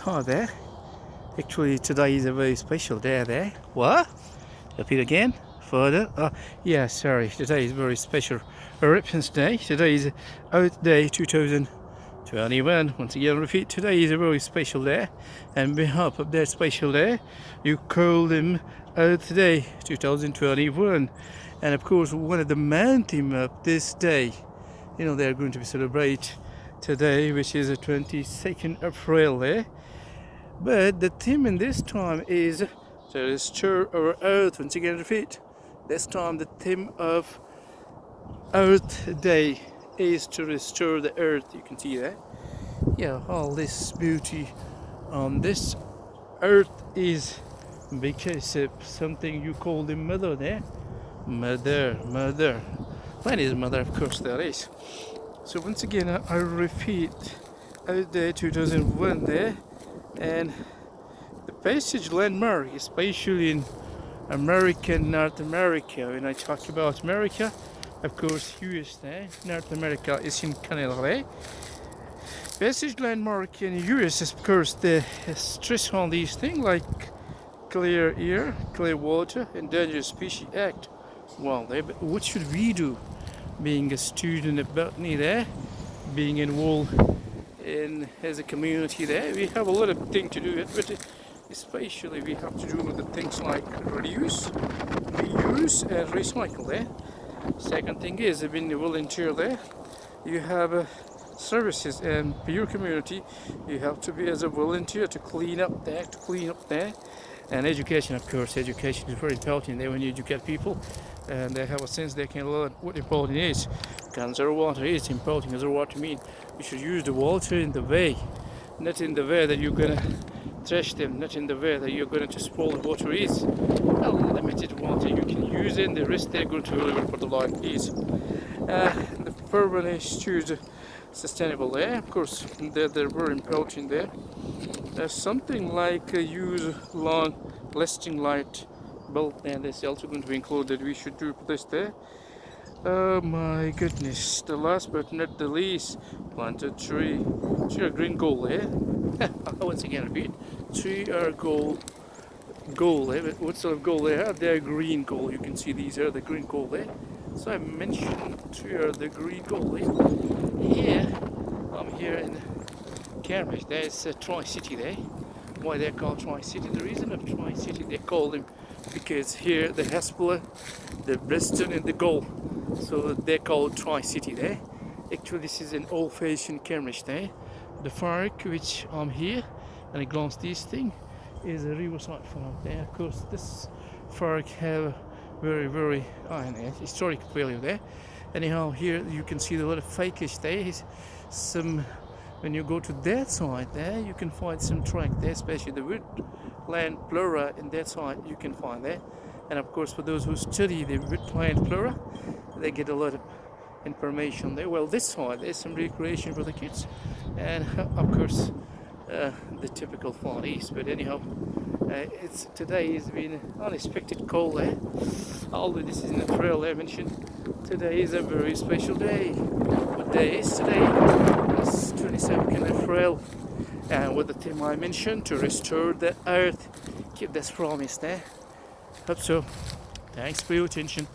Hi there. Actually, today is a very special day there. What? Repeat again? Further? Yeah, sorry. Today is a very special Repentance Day. Today is Earth Day 2021. Once again, repeat. Today is a very special day. And on behalf of that special day, you call them Earth Day 2021. And of course, one of the main theme of this day, they're going to be celebrate today, which is the 22nd April there. But the theme in this time is to restore our earth. Once again, repeat. This time the theme of Earth Day is to restore the earth. You can see that. Yeah, all this beauty on this earth is because of something you call the mother there. Mother. That is mother, of course, that is. So once again, I repeat, Earth Day 2001 there. And the passage landmark, especially in North America. When I talk about America, of course, US there, North America is in Canada there. Passage landmark in US, of course, the stress on these things like clear air, clear water, Endangered Species Act. Well, but what should we do? Being a student of botany there, being involved as a community there, we have a lot of things to do, but especially we have to do with the things like reduce, reuse and recycle there. Second thing is, being a volunteer there, you have services, and for your community you have to be as a volunteer to clean up there. And education, of course, education is very important there. When you educate people and they have a sense they can learn what important is. Conserve water is important. Conserve water means you should use the water in the way, not in the way that you're gonna trash them, not in the way that you're gonna just spoil the water is. Limited water you can use in the rest they're going to deliver for the life is. The purpose is choose sustainable there. Of course, they're very important there. There's something like use long-lasting light bulb, and that's also going to be included. We should do this there. Oh my goodness! The last but not the least, plant a tree. Tree are green gold there. Once again, repeat. Tree are gold there. But what sort of gold they are? They're green gold. You can see these are the green gold there. So I mentioned tree are the green gold there. Here, I'm here in Cambridge. There's a Tri-City there. Why they're called Tri-City? The reason of Tri-City, they call them because here the Hespeler, the Bristol and the Gold. So they're called Tri-City there. Actually, this is an old-fashioned Cambridge there. The park which I'm here and I glance this thing is a riverside park there. Of course, this park have very historic value there. Anyhow, here you can see a lot of fakish there. When you go to that side there, you can find some track there, especially the woodland flora in that side you can find there. And of course, for those who study the woodland flora, they get a lot of information there. Well, this side there's some recreation for the kids, and of course the typical Far East. But anyhow, today has been unexpected cold there. Although this is in the trail I mentioned, today is a very special day. What day is today? It's 22nd April, and with the theme I mentioned, to restore the earth. Keep this promise there. Hope so. Thanks for your attention.